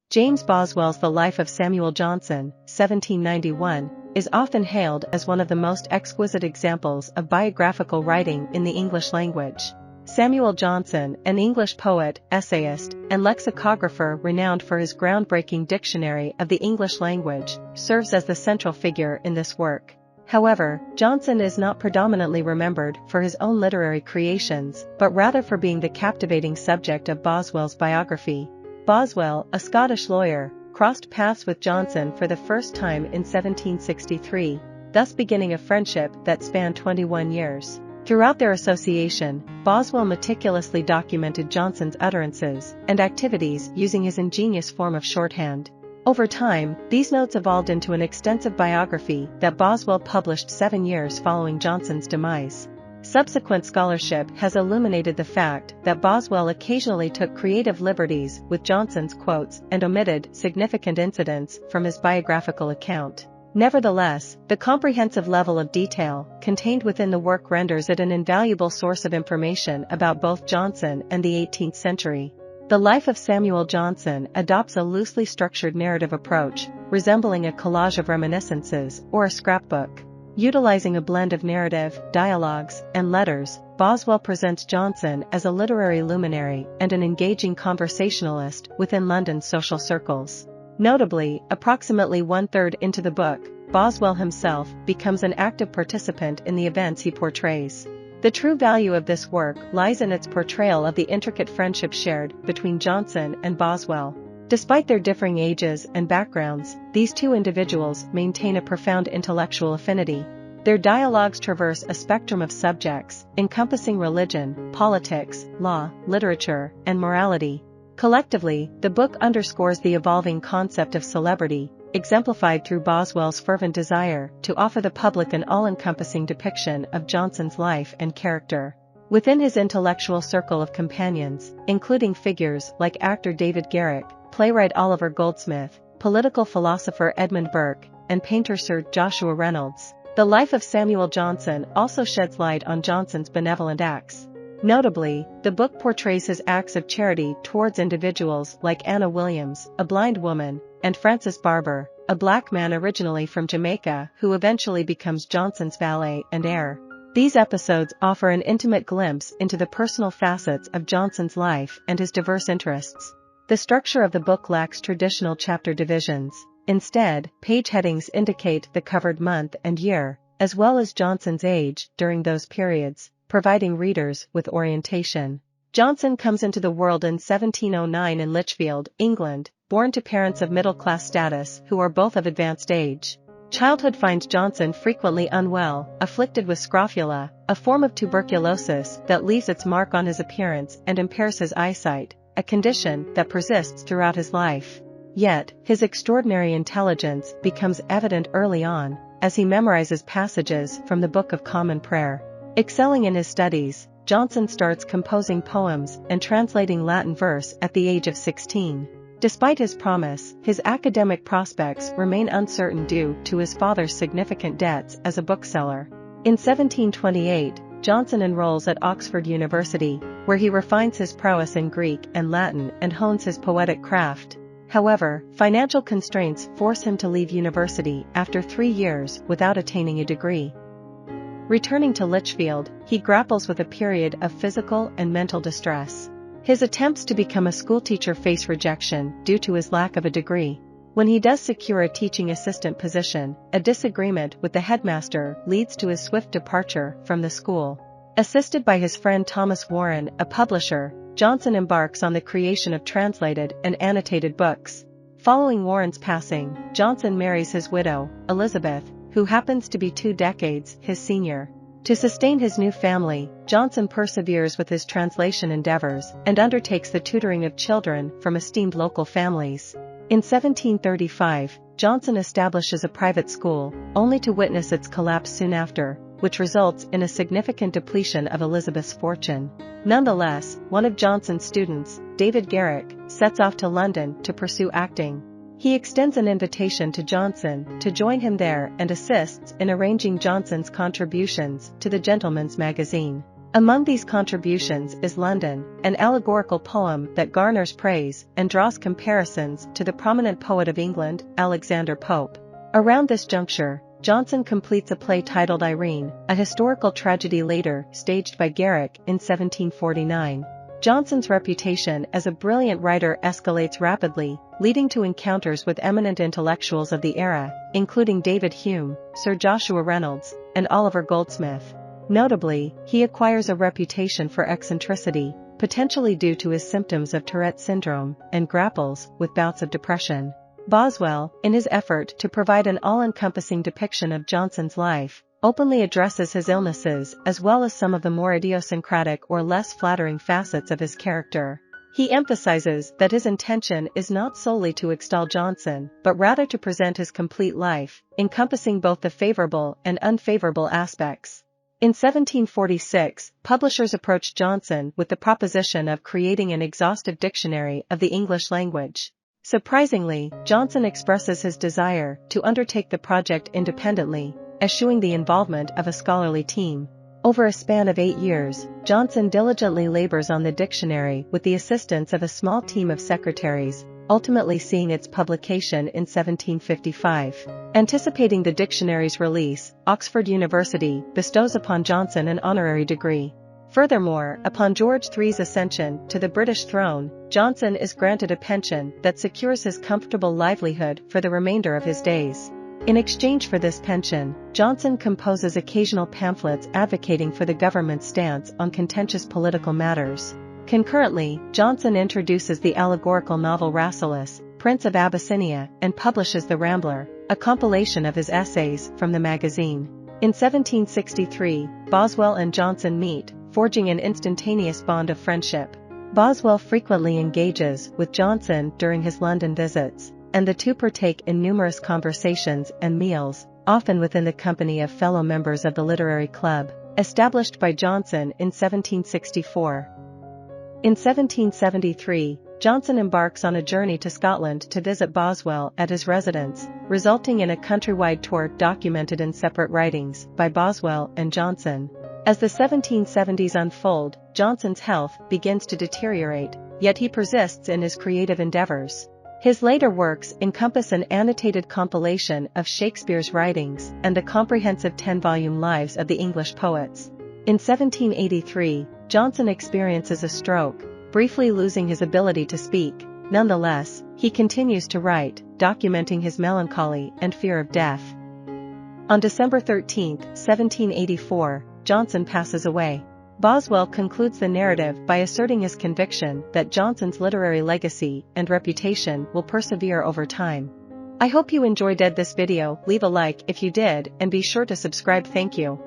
James Boswell's The Life of Samuel Johnson, 1791, is often hailed as one of the most exquisite examples of biographical writing in the English language. Samuel Johnson, an English poet, essayist, and lexicographer renowned for his groundbreaking dictionary of the English language, serves as the central figure in this work. However, Johnson is not predominantly remembered for his own literary creations, but rather for being the captivating subject of Boswell's biography. Boswell, a Scottish lawyer, crossed paths with Johnson for the first time in 1763, thus beginning a friendship that spanned 21 years. Throughout their association, Boswell meticulously documented Johnson's utterances and activities using his ingenious form of shorthand. Over time, these notes evolved into an extensive biography that Boswell published 7 years following Johnson's demise. Subsequent scholarship has illuminated the fact that Boswell occasionally took creative liberties with Johnson's quotes and omitted significant incidents from his biographical account. Nevertheless, the comprehensive level of detail contained within the work renders it an invaluable source of information about both Johnson and the 18th century. The Life of Samuel Johnson adopts a loosely structured narrative approach, resembling a collage of reminiscences or a scrapbook. Utilizing a blend of narrative, dialogues, and letters, Boswell presents Johnson as a literary luminary and an engaging conversationalist within London's social circles. Notably, approximately one-third into the book, Boswell himself becomes an active participant in the events he portrays. The true value of this work lies in its portrayal of the intricate friendship shared between Johnson and Boswell. Despite their differing ages and backgrounds, these two individuals maintain a profound intellectual affinity. Their dialogues traverse a spectrum of subjects, encompassing religion, politics, law, literature, and morality. Collectively, the book underscores the evolving concept of celebrity, exemplified through Boswell's fervent desire to offer the public an all-encompassing depiction of Johnson's life and character. Within his intellectual circle of companions, including figures like actor David Garrick, playwright Oliver Goldsmith, political philosopher Edmund Burke, and painter Sir Joshua Reynolds, The Life of Samuel Johnson also sheds light on Johnson's benevolent acts. Notably, the book portrays his acts of charity towards individuals like Anna Williams, a blind woman, and Francis Barber, a black man originally from Jamaica who eventually becomes Johnson's valet and heir. These episodes offer an intimate glimpse into the personal facets of Johnson's life and his diverse interests. The structure of the book lacks traditional chapter divisions. Instead, page headings indicate the covered month and year, as well as Johnson's age during those periods, providing readers with orientation. Johnson comes into the world in 1709 in Lichfield, England, born to parents of middle-class status who are both of advanced age. Childhood finds Johnson frequently unwell, afflicted with scrofula, a form of tuberculosis that leaves its mark on his appearance and impairs his eyesight, a condition that persists throughout his life. Yet, his extraordinary intelligence becomes evident early on, as he memorizes passages from the Book of Common Prayer. Excelling in his studies, Johnson starts composing poems and translating Latin verse at the age of 16. Despite his promise, his academic prospects remain uncertain due to his father's significant debts as a bookseller. In 1728, Johnson enrolls at Oxford University, where he refines his prowess in Greek and Latin and hones his poetic craft. However, financial constraints force him to leave university after 3 years without attaining a degree. Returning to Lichfield, he grapples with a period of physical and mental distress. His attempts to become a schoolteacher face rejection due to his lack of a degree. When he does secure a teaching assistant position, a disagreement with the headmaster leads to his swift departure from the school. Assisted by his friend Thomas Warren, a publisher, Johnson embarks on the creation of translated and annotated books. Following Warren's passing, Johnson marries his widow, Elizabeth, who happens to be 2 decades his senior. To sustain his new family, Johnson perseveres with his translation endeavors and undertakes the tutoring of children from esteemed local families. In 1735, Johnson establishes a private school, only to witness its collapse soon after, which results in a significant depletion of Elizabeth's fortune. Nonetheless, one of Johnson's students, David Garrick, sets off to London to pursue acting. He extends an invitation to Johnson to join him there and assists in arranging Johnson's contributions to the Gentleman's Magazine. Among these contributions is London, an allegorical poem that garners praise and draws comparisons to the prominent poet of England, Alexander Pope. Around this juncture, Johnson completes a play titled Irene, a historical tragedy later staged by Garrick in 1749. Johnson's reputation as a brilliant writer escalates rapidly, leading to encounters with eminent intellectuals of the era, including David Hume, Sir Joshua Reynolds, and Oliver Goldsmith. Notably, he acquires a reputation for eccentricity, potentially due to his symptoms of Tourette syndrome, and grapples with bouts of depression. Boswell, in his effort to provide an all-encompassing depiction of Johnson's life, openly addresses his illnesses as well as some of the more idiosyncratic or less flattering facets of his character. He emphasizes that his intention is not solely to extol Johnson, but rather to present his complete life, encompassing both the favorable and unfavorable aspects. In 1746, publishers approached Johnson with the proposition of creating an exhaustive dictionary of the English language. Surprisingly, Johnson expresses his desire to undertake the project independently, eschewing the involvement of a scholarly team. Over a span of 8 years, Johnson diligently labors on the dictionary with the assistance of a small team of secretaries, ultimately seeing its publication in 1755. Anticipating the dictionary's release, Oxford University bestows upon Johnson an honorary degree. Furthermore, upon George III's ascension to the British throne, Johnson is granted a pension that secures his comfortable livelihood for the remainder of his days. In exchange for this pension, Johnson composes occasional pamphlets advocating for the government's stance on contentious political matters. Concurrently, Johnson introduces the allegorical novel Rasselas, Prince of Abyssinia, and publishes The Rambler, a compilation of his essays from the magazine. In 1763, Boswell and Johnson meet, forging an instantaneous bond of friendship. Boswell frequently engages with Johnson during his London visits, and the two partake in numerous conversations and meals, often within the company of fellow members of the literary club, established by Johnson in 1764. In 1773, Johnson embarks on a journey to Scotland to visit Boswell at his residence, resulting in a countrywide tour documented in separate writings by Boswell and Johnson. As the 1770s unfold, Johnson's health begins to deteriorate, yet he persists in his creative endeavors. His later works encompass an annotated compilation of Shakespeare's writings and the comprehensive 10-volume Lives of the English Poets. In 1783, Johnson experiences a stroke, briefly losing his ability to speak. Nonetheless, he continues to write, documenting his melancholy and fear of death. On December 13, 1784, Johnson passes away. Boswell concludes the narrative by asserting his conviction that Johnson's literary legacy and reputation will persevere over time. I hope you enjoyed this video. Leave a like if you did and be sure to subscribe. Thank you.